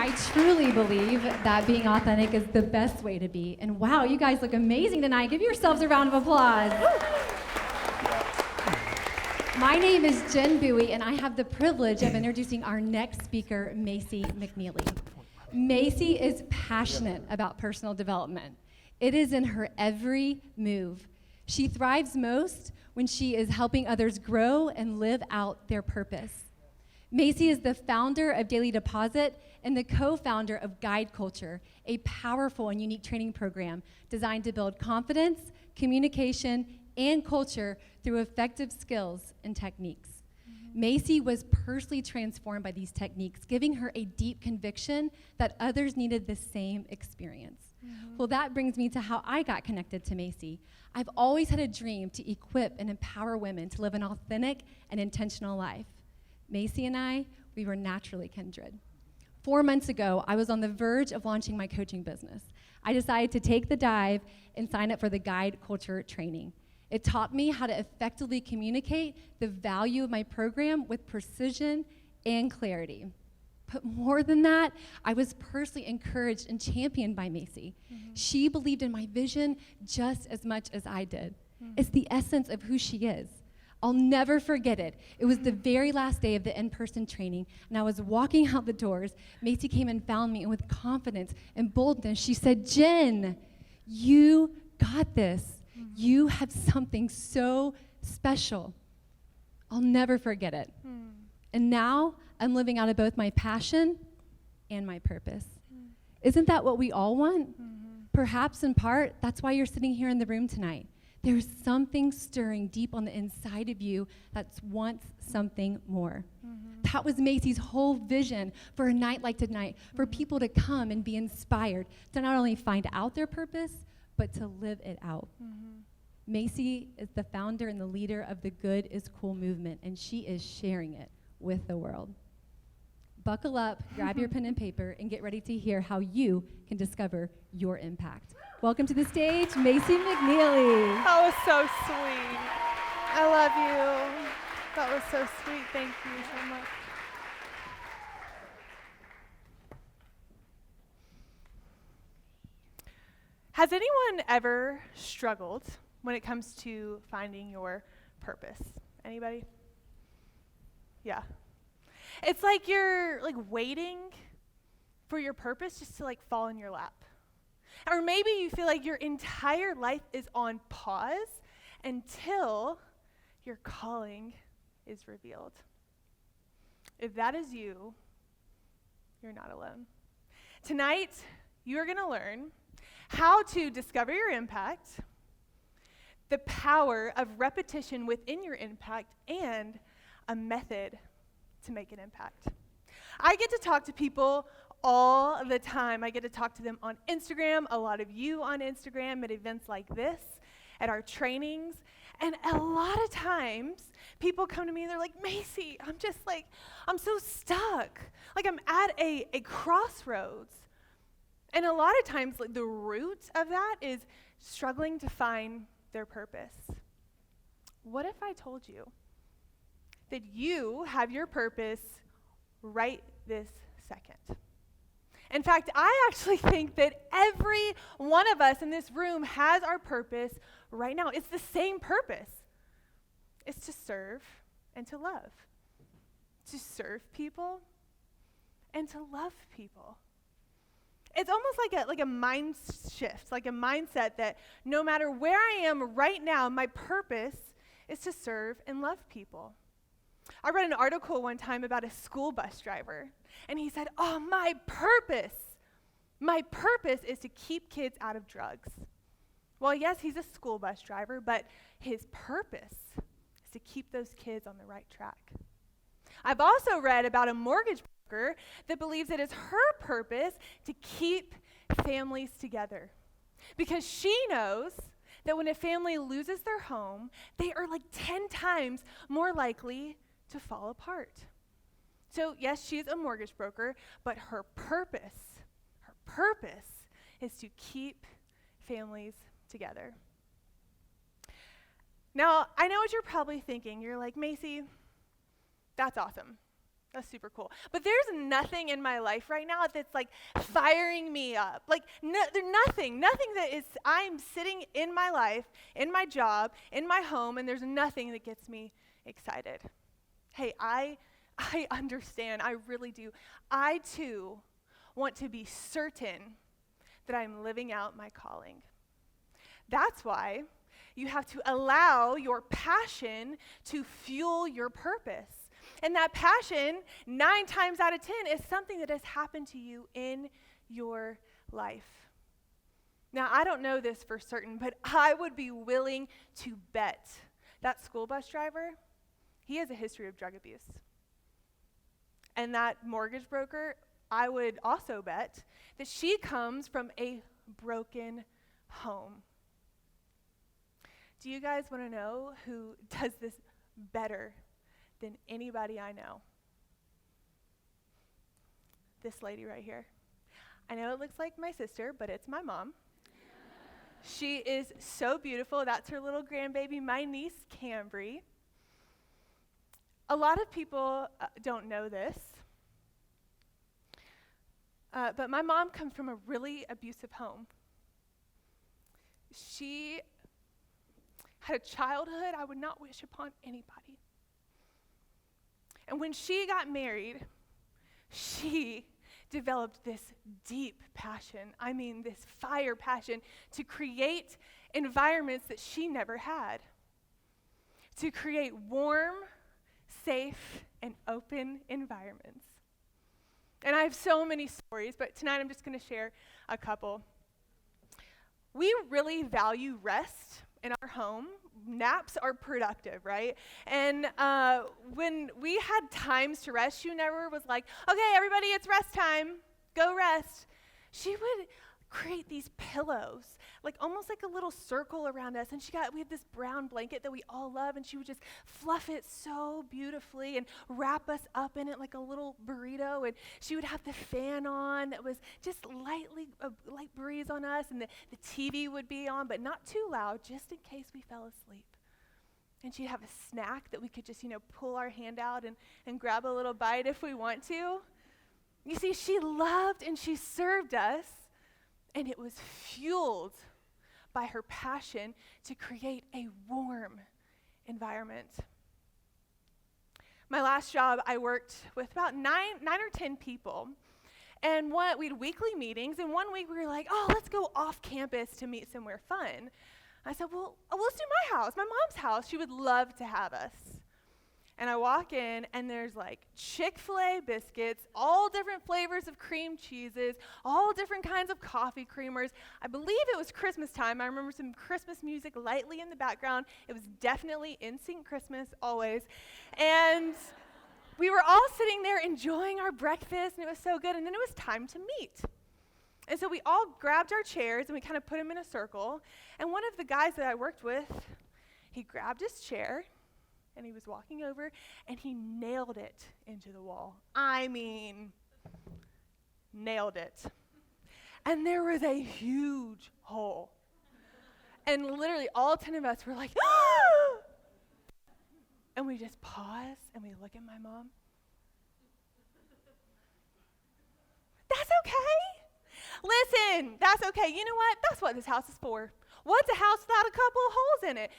I truly believe that being authentic is the best way to be. And wow, you guys look amazing tonight. Give yourselves a round of applause. My name is Jen Bowie, and I have the privilege of introducing our next speaker, Macy McNeely. Macy is passionate about personal development. It is in her every move. She thrives most when she is helping others grow and live out their purpose. Macy is the founder of Daily Deposit and the co-founder of Guide Culture, a powerful and unique training program designed to build confidence, communication, and culture through effective skills and techniques. Macy was personally transformed by these techniques, giving her a deep conviction that others needed the same experience. Well, that brings me to how I got connected to Macy. I've always had a dream to equip and empower women to live an authentic and intentional life. Macy and I, we were naturally kindred. 4 months ago, I was on the verge of launching my coaching business. I decided to take the dive and sign up for the Guide Culture training. It taught me how to effectively communicate the value of my program with precision and clarity. But more than that, I was personally encouraged and championed by Macy. She believed in my vision just as much as I did. It's the essence of who she is. I'll never forget it. It was the very last day of the in-person training, and I was walking out the doors. Macy came and found me, and with confidence and boldness, she said, "Jen, you got this. You have something so special." I'll never forget it. And now I'm living out of both my passion and my purpose. Isn't that what we all want? Perhaps in part, that's why you're sitting here in the room tonight. There's something stirring deep on the inside of you that wants something more. That was Macy's whole vision for a night like tonight, for people to come and be inspired to not only find out their purpose, but to live it out. Macy is the founder and the leader of the Good is Cool movement, and she is sharing it with the world. Buckle up, grab your pen and paper, and get ready to hear how you can discover your impact. Welcome to the stage, Macy McNeely. That was so sweet. I love you. That was so sweet. Thank you so much. Has anyone ever struggled when it comes to finding your purpose? Anybody? Yeah. It's like you're waiting for your purpose just to fall in your lap. Or maybe you feel like your entire life is on pause until your calling is revealed. If that is you, you're not alone. Tonight, you are going to learn how to discover your impact, the power of repetition within your impact, and a method to make an impact. I get to talk to people all the time. I get to talk to them on Instagram, a lot of you on Instagram, at events like this, at our trainings. And a lot of times, people come to me and they're like, "Macy, I'm so stuck. I'm at a crossroads." And a lot of times, the root of that is struggling to find their purpose. What if I told you that you have your purpose right this second? In fact, I actually think that every one of us in this room has our purpose right now. It's the same purpose. It's to serve and to love. To serve people and to love people. It's almost like a mind shift, like a mindset that no matter where I am right now, my purpose is to serve and love people. I read an article one time about a school bus driver, and he said, "Oh, my purpose is to keep kids out of drugs." Well, yes, he's a school bus driver, but his purpose is to keep those kids on the right track. I've also read about a mortgage broker that believes it is her purpose to keep families together, because she knows that when a family loses their home, they are 10 times more likely to fall apart. So yes, she's a mortgage broker, but her purpose is to keep families together. Now, I know what you're probably thinking. You're like, "Macy, that's awesome. That's super cool. But there's nothing in my life right now that's like firing me up. Like there's nothing that is, I'm sitting in my life, in my job, in my home, and there's nothing that gets me excited. Hey, I understand, I really do. I too want to be certain that I'm living out my calling. That's why you have to allow your passion to fuel your purpose. And that passion, 9 times out of 10, is something that has happened to you in your life. Now, I don't know this for certain, but I would be willing to bet that school bus driver, he has a history of drug abuse. And that mortgage broker, I would also bet that she comes from a broken home. Do you guys want to know who does this better than anybody I know? This lady right here. I know it looks like my sister, but it's my mom. She is so beautiful. That's her little grandbaby, my niece, Cambry. A lot of people don't know this, but my mom comes from a really abusive home. She had a childhood I would not wish upon anybody. And when she got married, she developed this deep passion, this fire passion, to create environments that she never had. To create warm, safe, and open environments. And I have so many stories, but tonight I'm just going to share a couple. We really value rest in our home. Naps are productive, right? And when we had times to rest, she never was like, okay, everybody, it's rest time. Go rest. She would create these pillows, like almost like a little circle around us. And we had this brown blanket that we all love, and she would just fluff it so beautifully and wrap us up in it like a little burrito. And she would have the fan on that was just light breeze on us, and the TV would be on, but not too loud, just in case we fell asleep. And she'd have a snack that we could just, pull our hand out and grab a little bite if we want to. You see, she loved and she served us, and it was fueled by her passion to create a warm environment. My last job, I worked with about 9 or 10 people. And we had weekly meetings, and one week we were like, oh, let's go off campus to meet somewhere fun. I said, well, let's do my house, my mom's house. She would love to have us. And I walk in, and there's like Chick-fil-A biscuits, all different flavors of cream cheeses, all different kinds of coffee creamers. I believe it was Christmas time. I remember some Christmas music lightly in the background. It was definitely NSYNC Christmas, always. And we were all sitting there enjoying our breakfast, and it was so good. And then it was time to meet. And so we all grabbed our chairs, and we kind of put them in a circle. And one of the guys that I worked with, he grabbed his chair, and he was walking over, and he nailed it into the wall. Nailed it. And there was a huge hole. And literally all 10 of us were like, ah! And we just pause, and we look at my mom. That's okay. Listen, that's okay. You know what? That's what this house is for. What's a house without a couple of holes in it?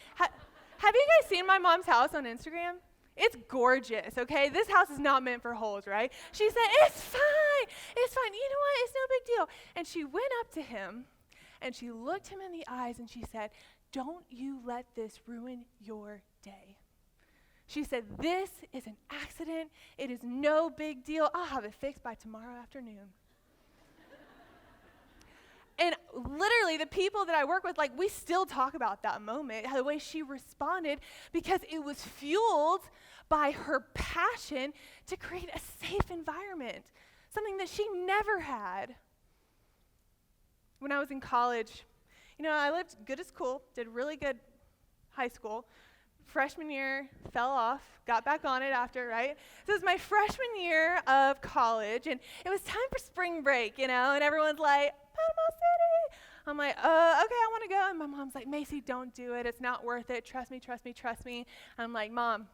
Have you guys seen my mom's house on Instagram? It's gorgeous, okay? This house is not meant for holes, right? She said, it's fine. You know what? It's no big deal. And she went up to him, and she looked him in the eyes, and she said, don't you let this ruin your day. She said, this is an accident. It is no big deal. I'll have it fixed by tomorrow afternoon. And literally, the people that I work with, we still talk about that moment, the way she responded, because it was fueled by her passion to create a safe environment, something that she never had. When I was in college, I lived good as cool, did really good high school. Freshman year, fell off, got back on it after, right? So it was my freshman year of college, and it was time for spring break, and everyone's like, Panama City. I'm like, okay, I want to go. And my mom's like, Macy, don't do it. It's not worth it. Trust me. I'm like, Mom,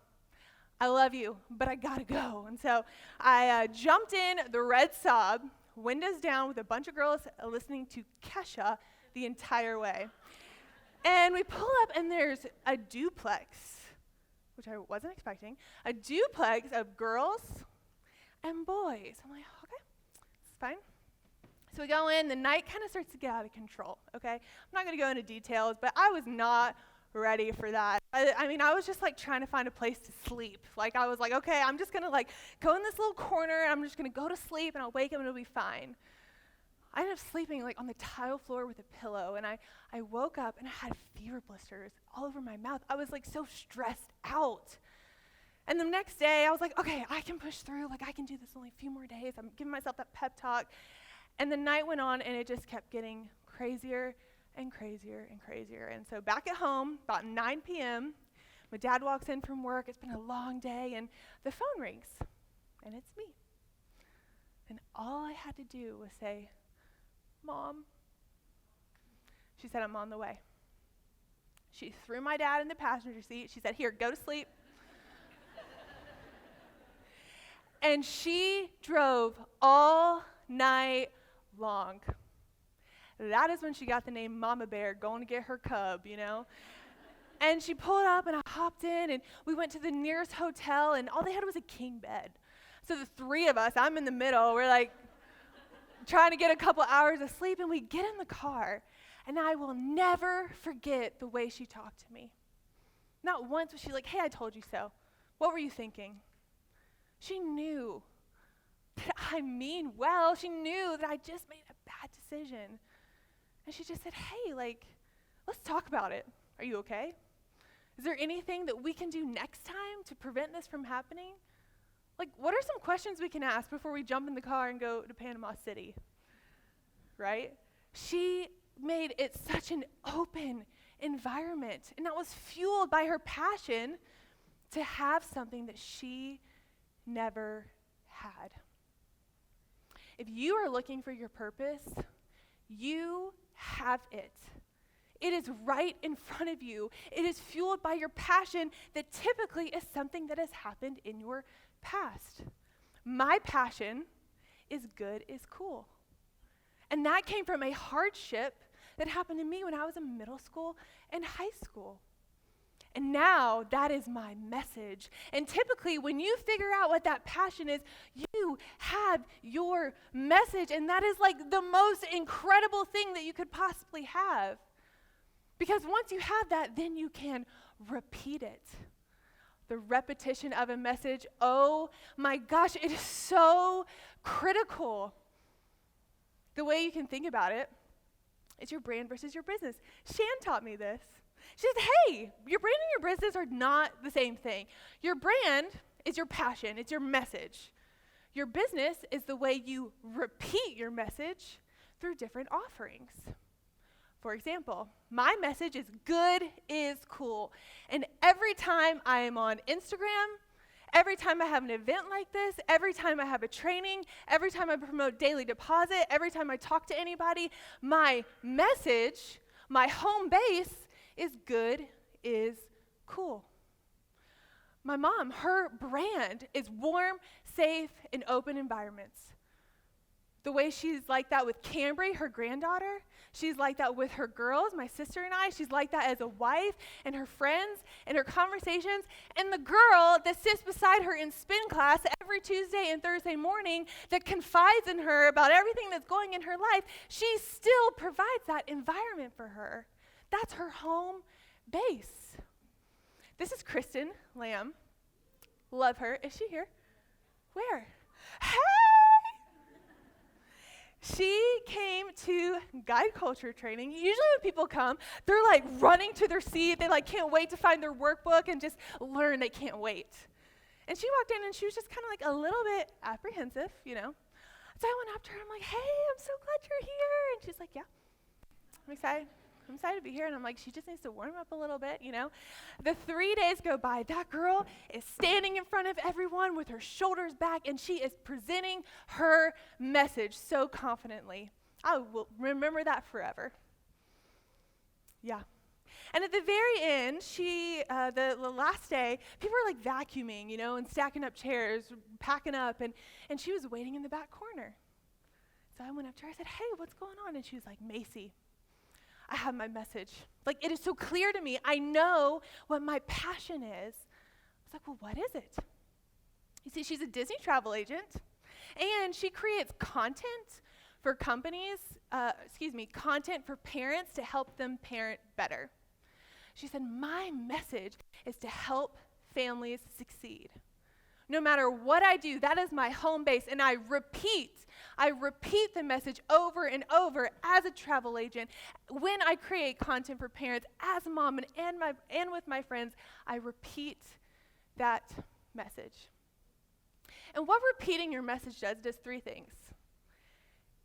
I love you, but I gotta go. And so I jumped in the red Saab, windows down with a bunch of girls listening to Kesha the entire way. And we pull up and there's a duplex, which I wasn't expecting, a duplex of girls and boys. I'm like, okay, it's fine. So we go in, the night kind of starts to get out of control, okay? I'm not gonna go into details, but I was not ready for that. I mean, I was just like trying to find a place to sleep. Like I was like, okay, I'm just gonna like go in this little corner and I'm just gonna go to sleep and I'll wake up and it'll be fine. I ended up sleeping like on the tile floor with a pillow, and I woke up and I had fever blisters all over my mouth. I was like so stressed out. And the next day I was like, okay, I can push through, like I can do this only a few more days. I'm giving myself that pep talk. And the night went on and it just kept getting crazier and crazier and crazier. And so back at home, about 9 p.m., my dad walks in from work. It's been a long day, and the phone rings, and it's me. And all I had to do was say, Mom. She said, I'm on the way. She threw my dad in the passenger seat. She said, here, go to sleep. And she drove all night long. That is when she got the name Mama Bear, going to get her cub, you know? And she pulled up, and I hopped in, and we went to the nearest hotel, and all they had was a king bed. So the three of us, I'm in the middle, we're like trying to get a couple hours of sleep, and we get in the car, and I will never forget the way she talked to me. Not once was she like, hey, I told you so. What were you thinking? She knew that I mean well. She knew that I just made a bad decision. And she just said, hey, like, let's talk about it. Are you okay? Is there anything that we can do next time to prevent this from happening? Like, what are some questions we can ask before we jump in the car and go to Panama City? Right? She made it such an open environment, and that was fueled by her passion to have something that she never had. If you are looking for your purpose, you have it. It is right in front of you. It is fueled by your passion that typically is something that has happened in your past. My passion is good is cool. And that came from a hardship that happened to me when I was in middle school and high school. And now that is my message. And typically when you figure out what that passion is, you have your message. And that is like the most incredible thing that you could possibly have. Because once you have that, then you can repeat it. The repetition of a message, oh my gosh, it is so critical. The way you can think about it is your brand versus your business. Shan taught me this. She said, hey, your brand and your business are not the same thing. Your brand is your passion, it's your message. Your business is the way you repeat your message through different offerings. For example, my message is good is cool. And every time I am on Instagram, every time I have an event like this, every time I have a training, every time I promote daily deposit, every time I talk to anybody, my message, my home base is good is cool. My mom, her brand is warm, safe, and open environments. The way she's like that with Cambry, her granddaughter, she's like that with her girls, my sister and I, she's like that as a wife and her friends and her conversations. And the girl that sits beside her in spin class every Tuesday and Thursday morning that confides in her about everything that's going in her life, she still provides that environment for her. That's her home base. This is Kristen Lamb. Love her. Is she here? Where? Hey! She came to guide culture training. Usually when people come, they're like running to their seat. They like can't wait to find their workbook and just learn. They can't wait. And she walked in and she was just kind of like a little bit apprehensive, you know. So I went up to her. I'm like, hey, I'm so glad you're here. And she's like, yeah, I'm excited. I'm excited to be here. And I'm like, she just needs to warm up a little bit, you know. The 3 days go by. That girl is standing in front of everyone with her shoulders back, and she is presenting her message so confidently. I will remember that forever. Yeah. And at the very end, the last day, people were like vacuuming, and stacking up chairs, packing up, and she was waiting in the back corner. So I went up to her, I said, hey, what's going on? And she was like, Macy, I have my message. Like, it is so clear to me. I know what my passion is. I was like, well, what is it? You see, she's a Disney travel agent, and she creates content for companies, content for parents to help them parent better. She said, my message is to help families succeed. No matter what I do, that is my home base, and I repeat the message over and over as a travel agent. When I create content for parents, as a mom and with my friends, I repeat that message. And what repeating your message does three things.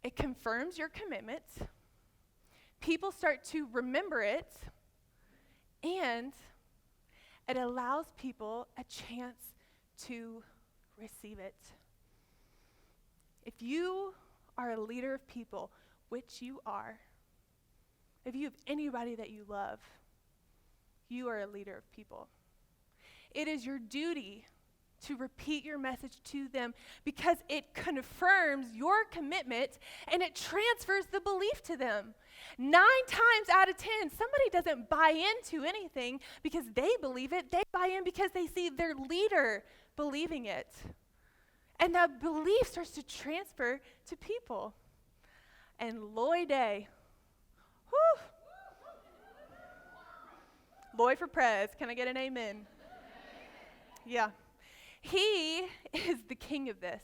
It confirms your commitment, people start to remember it, and it allows people a chance to receive it. If you are a leader of people, which you are, if you have anybody that you love, you are a leader of people. It is your duty to repeat your message to them because it confirms your commitment and it transfers the belief to them. 9 times out of 10, somebody doesn't buy into anything because they believe it. They buy in because they see their leader believing it. And that belief starts to transfer to people. And Lloyd Day, whew. Lloyd for Prez, can I get an amen? Yeah. He is the king of this.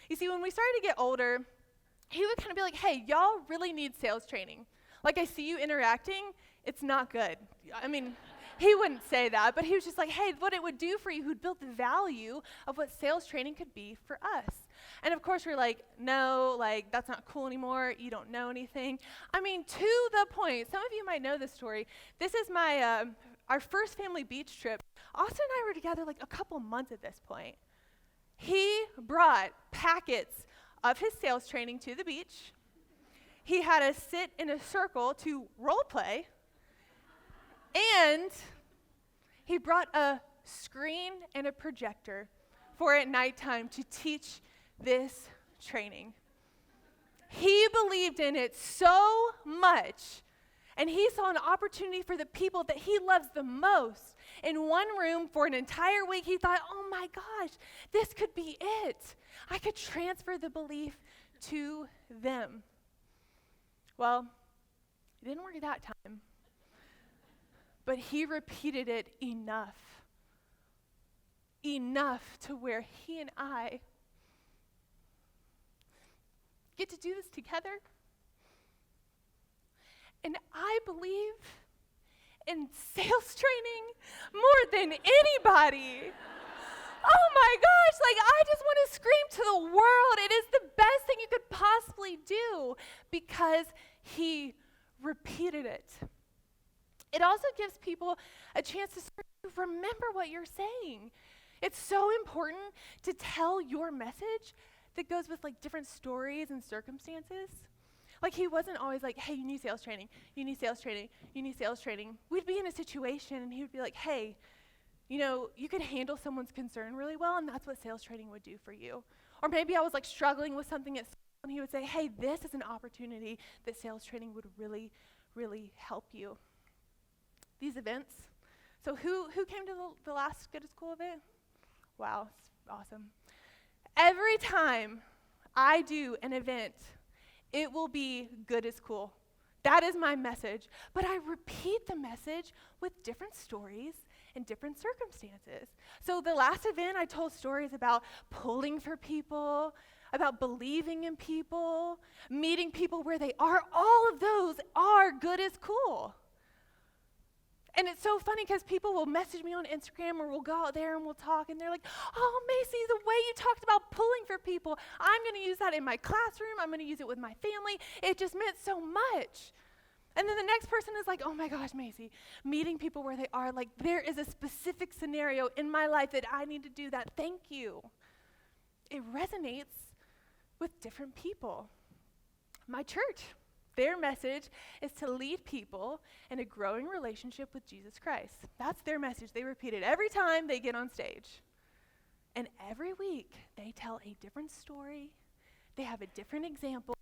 You see, when we started to get older, he would kind of be like, hey, y'all really need sales training. Like, I see you interacting, it's not good. I mean, he wouldn't say that, but he was just like, hey, what it would do for you, who'd built the value of what sales training could be for us. And of course, we're like, no, like, that's not cool anymore. You don't know anything. I mean, to the point, some of you might know this story. This is my, our first family beach trip. Austin and I were together like a couple months at this point. He brought packets of his sales training to the beach. He had us sit in a circle to role play. And he brought a screen and a projector for at nighttime to teach this training. He believed in it so much, and he saw an opportunity for the people that he loves the most. In one room for an entire week, he thought, oh my gosh, this could be it. I could transfer the belief to them. Well, it didn't work that time. But he repeated it enough to where he and I get to do this together. And I believe in sales training more than anybody. Oh my gosh, like I just want to scream to the world. It is the best thing you could possibly do because he repeated it. It also gives people a chance to start to remember what you're saying. It's so important to tell your message that goes with like different stories and circumstances. Like he wasn't always like, hey, you need sales training, you need sales training, you need sales training. We'd be in a situation and he would be like, hey, you could handle someone's concern really well and that's what sales training would do for you. Or maybe I was like struggling with something at school and he would say, hey, this is an opportunity that sales training would really, really help you. These events. So who came to the last Good at School event? Wow, it's awesome. Every time I do an event, it will be good as cool. That is my message. But I repeat the message with different stories and different circumstances. So the last event, I told stories about pulling for people, about believing in people, meeting people where they are. All of those are good as cool. And it's so funny because people will message me on Instagram or we'll go out there and we'll talk and they're like, oh, Macy, the way you talked about pulling for people, I'm going to use that in my classroom. I'm going to use it with my family. It just meant so much. And then the next person is like, oh my gosh, Macy, meeting people where they are, like there is a specific scenario in my life that I need to do that. Thank you. It resonates with different people. My church, Their message is to lead people in a growing relationship with Jesus Christ. That's their message. They repeat it every time they get on stage. And every week, they tell a different story. They have a different example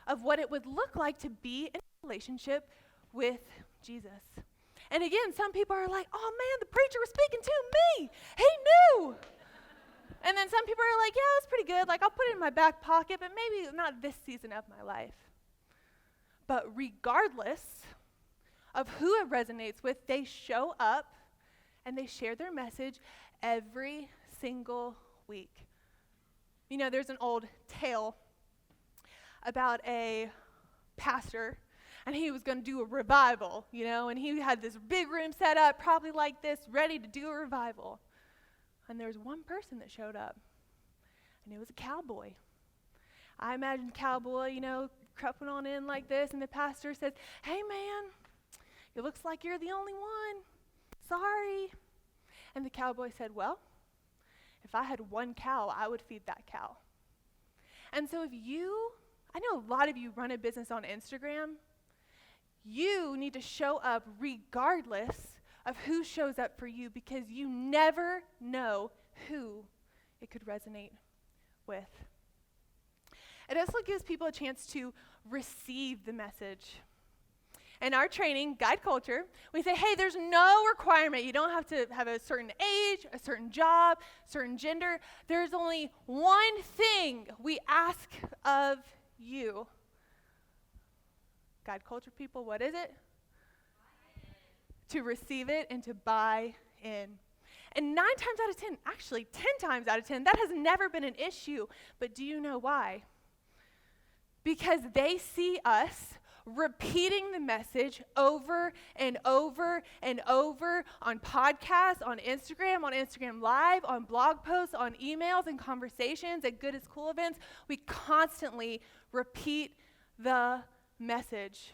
of what it would look like to be in a relationship with Jesus. And again, some people are like, oh man, the preacher was speaking to me. He knew. And then some people are like, yeah, it was pretty good. Like, I'll put it in my back pocket, but maybe not this season of my life. But regardless of who it resonates with, they show up and they share their message every single week. You know, there's an old tale about a pastor, and he was going to do a revival, you know, and he had this big room set up, probably like this, ready to do a revival. And there was one person that showed up, and it was a cowboy. I imagine cowboy, you know, creeping on in like this, and the pastor says, hey man, it looks like you're the only one. Sorry. And the cowboy said, well, if I had one cow, I would feed that cow. And so I know a lot of you run a business on Instagram. You need to show up regardless of who shows up for you, because you never know who it could resonate with. It also gives people a chance to receive the message. In our training, Guide Culture, we say, hey, there's no requirement. You don't have to have a certain age, a certain job, certain gender. There's only one thing we ask of you. Guide Culture people, what is it? To receive it and to buy in. And 9 times out of 10, actually 10 times out of 10, that has never been an issue. But do you know why? Because they see us repeating the message over and over and over on podcasts, on Instagram Live, on blog posts, on emails and conversations at Good is Cool events. We constantly repeat the message.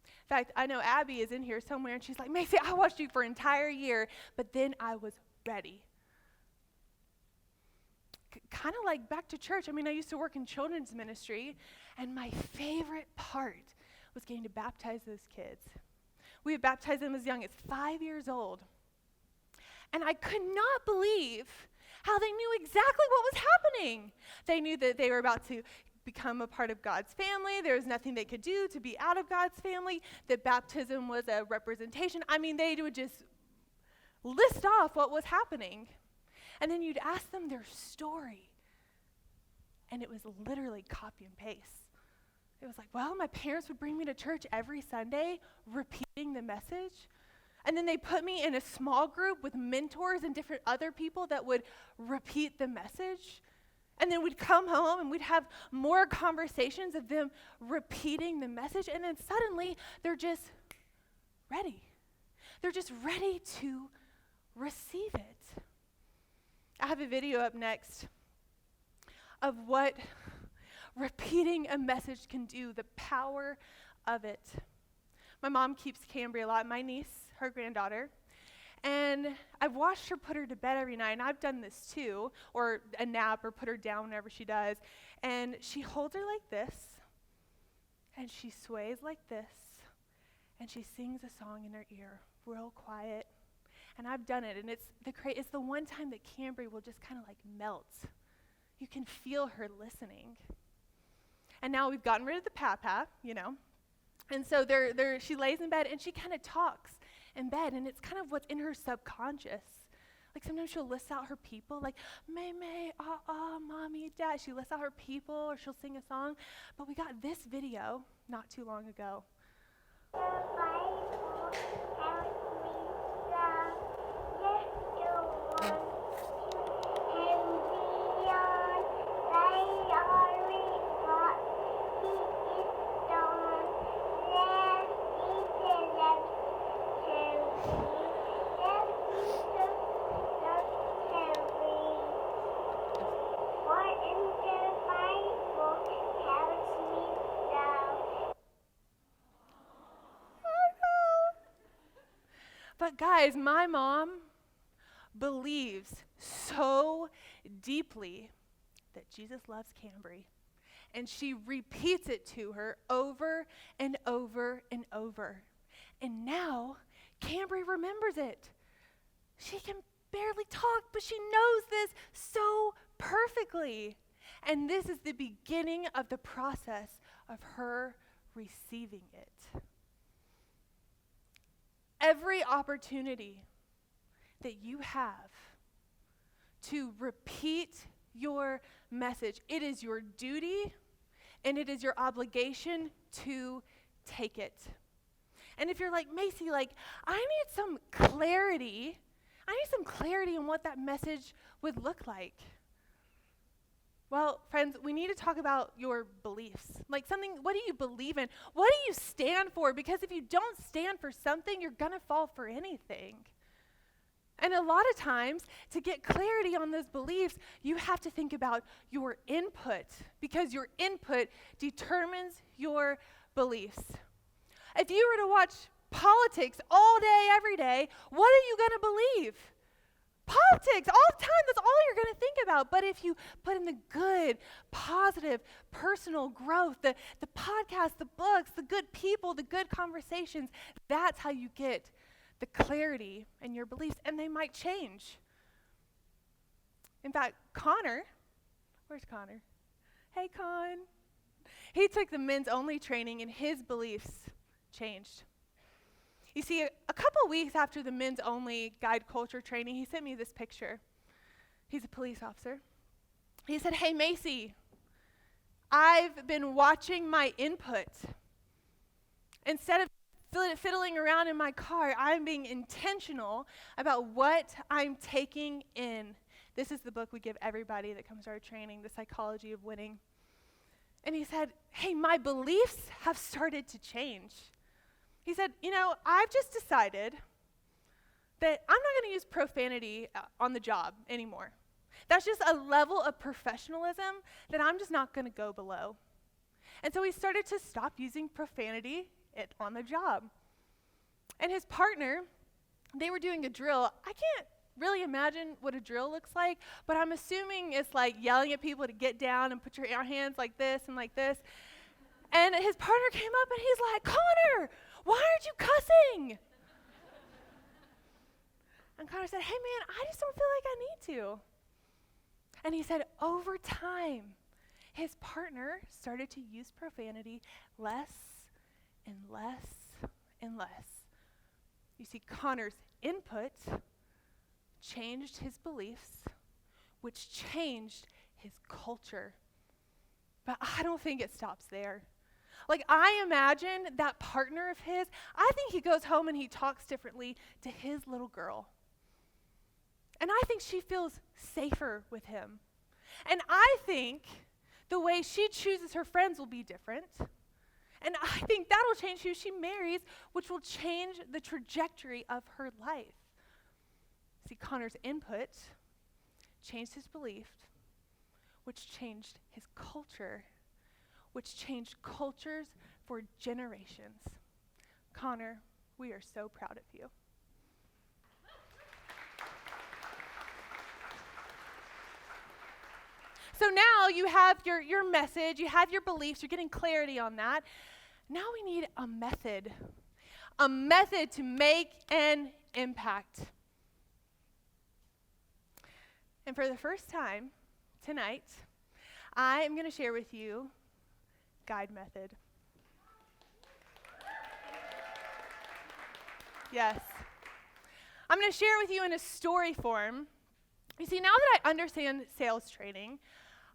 In fact, I know Abby is in here somewhere, and she's like, Macy, I watched you for an entire year, but then I was ready. Kind of like back to church. I mean, I used to work in children's ministry, and my favorite part was getting to baptize those kids. We would baptize them as young as 5 years old. And I could not believe how they knew exactly what was happening. They knew that they were about to become a part of God's family. There was nothing they could do to be out of God's family. That baptism was a representation. I mean, they would just list off what was happening. And then you'd ask them their story. And it was literally copy and paste. It was like, well, my parents would bring me to church every Sunday, repeating the message. And then they put me in a small group with mentors and different other people that would repeat the message. And then we'd come home and we'd have more conversations of them repeating the message. And then suddenly they're just ready. They're just ready to receive it. I have a video up next of what repeating a message can do, the power of it. My mom keeps Cambry a lot, my niece, her granddaughter. And I've watched her put her to bed every night, and I've done this too, or a nap, or put her down whenever she does. And she holds her like this, and she sways like this, and she sings a song in her ear, real quiet. And I've done it, and it's the one time that Cambry will just kind of like melt. You can feel her listening. And now we've gotten rid of the papa, you know. And so she lays in bed, and she kind of talks in bed, and it's kind of what's in her subconscious. Like sometimes she'll list out her people, like, May, mommy, dad. She lists out her people, or she'll sing a song. But we got this video not too long ago. But guys, my mom believes so deeply that Jesus loves Cambry. And she repeats it to her over and over and over. And now, Cambry remembers it. She can barely talk, but she knows this so perfectly. And this is the beginning of the process of her receiving it. Every opportunity that you have to repeat your message, it is your duty and it is your obligation to take it. And if you're like, Macy, I need some clarity. I need some clarity on what that message would look like. Well, friends, we need to talk about your beliefs. What do you believe in? What do you stand for? Because if you don't stand for something, you're going to fall for anything. And a lot of times, to get clarity on those beliefs, you have to think about your input, because your input determines your beliefs. If you were to watch politics all day, every day, what are you going to believe? Politics, all the time, that's all you're going to think about. But if you put in the good, positive, personal growth, the podcasts, the books, the good people, the good conversations, that's how you get the clarity in your beliefs, and they might change. In fact, Connor, where's Connor? Hey, Con. He took the men's only training, and his beliefs changed. You see, a couple weeks after the men's only guide culture training, he sent me this picture. He's a police officer. He said, "Hey, Macy, I've been watching my input. Instead of fiddling around in my car, I'm being intentional about what I'm taking in." This is the book we give everybody that comes to our training, The Psychology of Winning. And he said, "Hey, my beliefs have started to change." He said, "I've just decided that I'm not going to use profanity on the job anymore. That's just a level of professionalism that I'm just not going to go below." And so he started to stop using profanity on the job. And his partner, they were doing a drill. I can't really imagine what a drill looks like, but I'm assuming it's like yelling at people to get down and put your hands like this and like this. And his partner came up and he's like, "Connor, why aren't you cussing?" And Connor said, "Hey man, I just don't feel like I need to." And he said, over time, his partner started to use profanity less and less and less. You see, Connor's input changed his beliefs, which changed his culture. But I don't think it stops there. I imagine that partner of his, I think he goes home and he talks differently to his little girl. And I think she feels safer with him. And I think the way she chooses her friends will be different. And I think that'll change who she marries, which will change the trajectory of her life. See, Connor's input changed his belief, which changed his culture, which changed cultures for generations. Connor, we are so proud of you. So now you have your message, you have your beliefs, you're getting clarity on that. Now we need a method to make an impact. And for the first time tonight, I am going to share with you guide method. Yes. I'm going to share with you in a story form. You see, now that I understand sales training,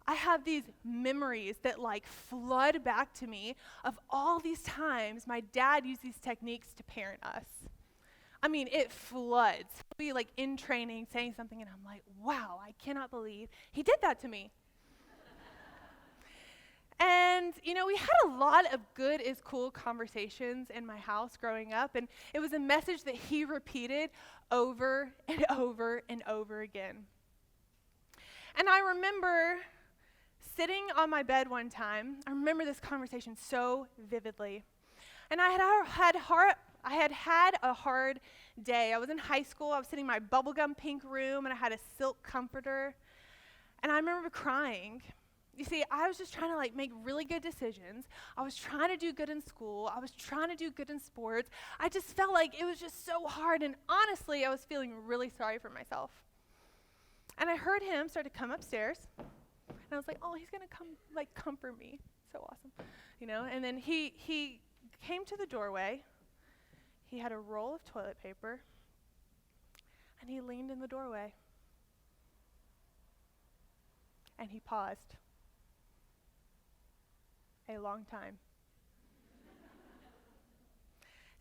I have these memories that flood back to me of all these times my dad used these techniques to parent us. I mean, it floods. He'll be in training saying something and I'm like, wow, I cannot believe he did that to me. And, we had a lot of good is cool conversations in my house growing up, and it was a message that he repeated over and over and over again. And I remember sitting on my bed one time. I remember this conversation so vividly. And I had a hard day. I was in high school. I was sitting in my bubblegum pink room, and I had a silk comforter. And I remember crying. You see, I was just trying to like make really good decisions. I was trying to do good in school. I was trying to do good in sports. I just felt like it was just so hard. And honestly, I was feeling really sorry for myself. And I heard him start to come upstairs. And I was like, oh, he's going to come like comfort me. So awesome. And then he came to the doorway. He had a roll of toilet paper. And he leaned in the doorway. And he paused. A long time.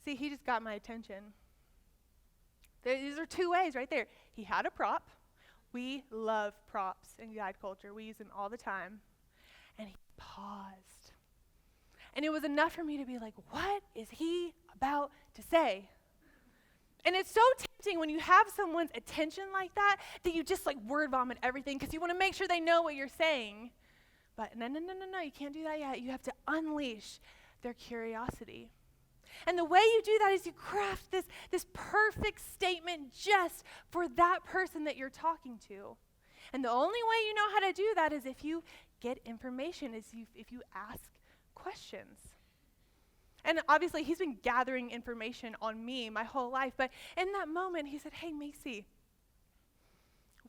See, he just got my attention. These are two ways right there. He had a prop. We love props in guide culture. We use them all the time. And he paused. And it was enough for me to be like, what is he about to say? And it's so tempting when you have someone's attention like that you just like word vomit everything because you want to make sure they know what you're saying. But no, you can't do that yet. You have to unleash their curiosity. And the way you do that is you craft this perfect statement just for that person that you're talking to. And the only way you know how to do that is if you get information, if you ask questions. And obviously, he's been gathering information on me my whole life. But in that moment, he said, hey, Macy,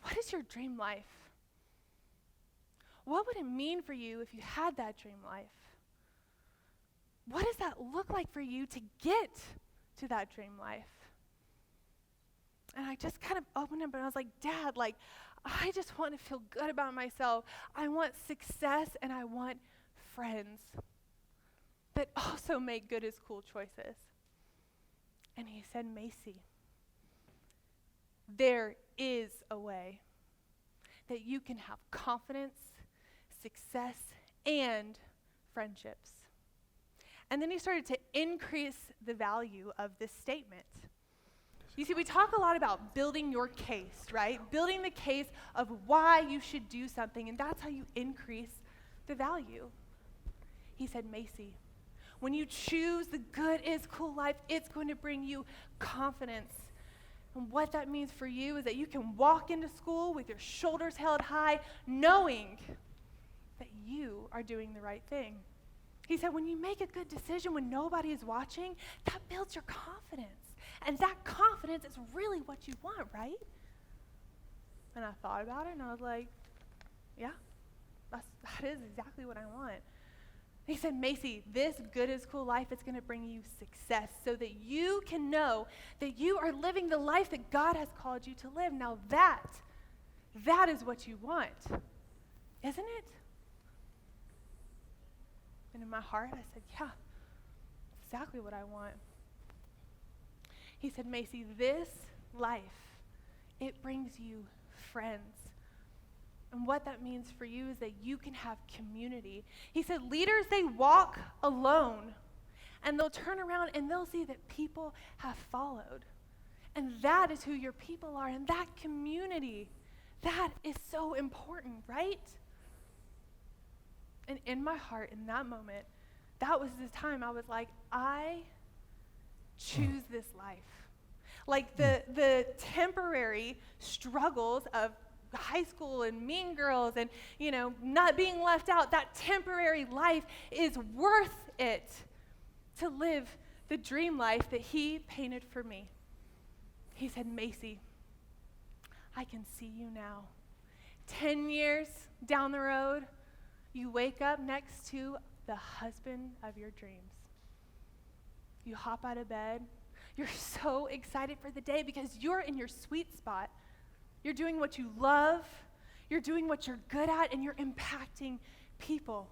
what is your dream life? What would it mean for you if you had that dream life? What does that look like for you to get to that dream life? And I just kind of opened up and I was like, Dad, like, I just want to feel good about myself. I want success and I want friends that also make good as cool choices. And he said, Macy, there is a way that you can have confidence, success, and friendships. And then he started to increase the value of this statement. You see, we talk a lot about building your case, right? Building the case of why you should do something, and that's how you increase the value. He said, Macy, when you choose the good is cool life, it's going to bring you confidence. And what that means for you is that you can walk into school with your shoulders held high, knowing that you are doing the right thing. He said, when you make a good decision when nobody is watching, that builds your confidence. And that confidence is really what you want, right? And I thought about it, and I was like, yeah, that is exactly what I want. He said, Macy, this good is cool life is going to bring you success so that you can know that you are living the life that God has called you to live. Now that is what you want, isn't it? And in my heart, I said, yeah, exactly what I want. He said, Macy, this life, it brings you friends. And what that means for you is that you can have community. He said, leaders, they walk alone, and they'll turn around and they'll see that people have followed. And that is who your people are, and that community, that is so important, right? And in my heart, in that moment, that was the time I was like, I choose this life. Like the temporary struggles of high school and mean girls and, not being left out, that temporary life is worth it to live the dream life that he painted for me. He said, Macy, I can see you now. 10 years down the road, you wake up next to the husband of your dreams. You hop out of bed. You're so excited for the day because you're in your sweet spot. You're doing what you love. You're doing what you're good at, and you're impacting people.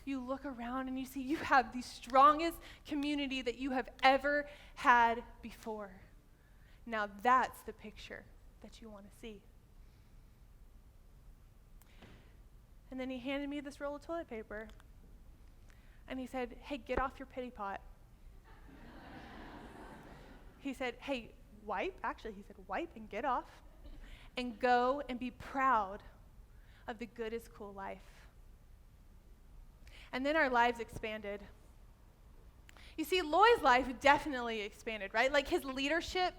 You look around and you see you have the strongest community that you have ever had before. Now that's the picture that you want to see. And then he handed me this roll of toilet paper. And he said, hey, get off your pity pot. He said, hey, wipe. Actually, he said, wipe and get off. And go and be proud of the good is cool life. And then our lives expanded. You see, Loy's life definitely expanded, right? Like his leadership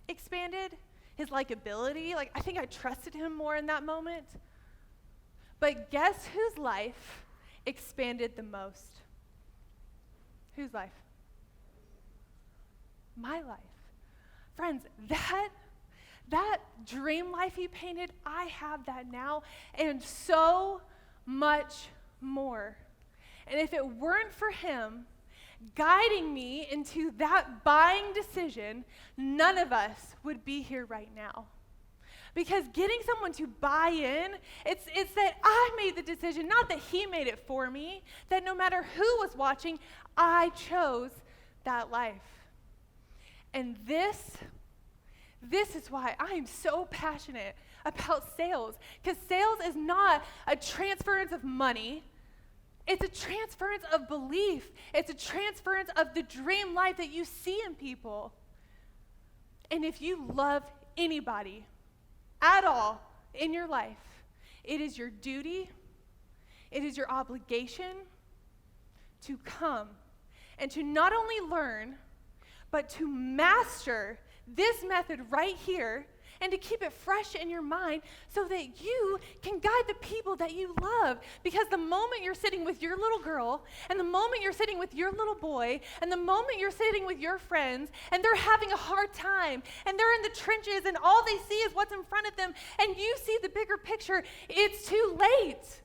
expanded, his likability. Like I think I trusted him more in that moment. But guess whose life expanded the most? Whose life? My life. Friends, that dream life he painted, I have that now, and so much more. And if it weren't for him guiding me into that buying decision, none of us would be here right now. Because getting someone to buy in, it's that I made the decision, not that he made it for me, that no matter who was watching, I chose that life. And this is why I am so passionate about sales, because sales is not a transference of money. It's a transference of belief. It's a transference of the dream life that you see in people. And if you love anybody at all in your life, it is your duty, it is your obligation to come and to not only learn, but to master this method right here and to keep it fresh in your mind so that you can guide the people that you love. Because the moment you're sitting with your little girl, and the moment you're sitting with your little boy, and the moment you're sitting with your friends, and they're having a hard time, and they're in the trenches, and all they see is what's in front of them, and you see the bigger picture, it's too late.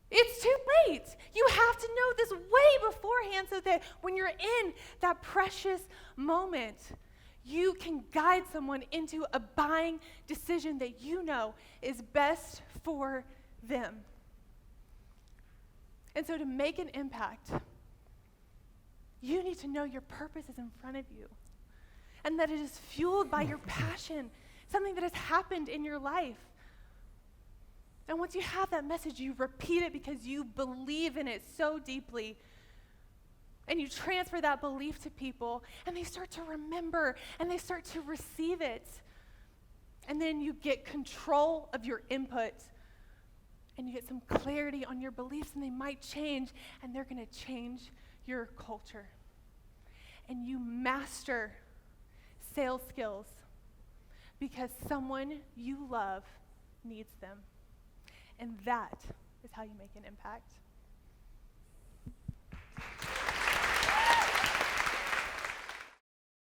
It's too late. You have to know this way beforehand so that when you're in that precious moment, you can guide someone into a buying decision that you know is best for them. And so to make an impact, you need to know your purpose is in front of you and that it is fueled by your passion, something that has happened in your life. And once you have that message, you repeat it because you believe in it so deeply. And you transfer that belief to people, and they start to remember, and they start to receive it. And then you get control of your input, and you get some clarity on your beliefs, and they might change, and they're going to change your culture. And you master sales skills because someone you love needs them. And that is how you make an impact.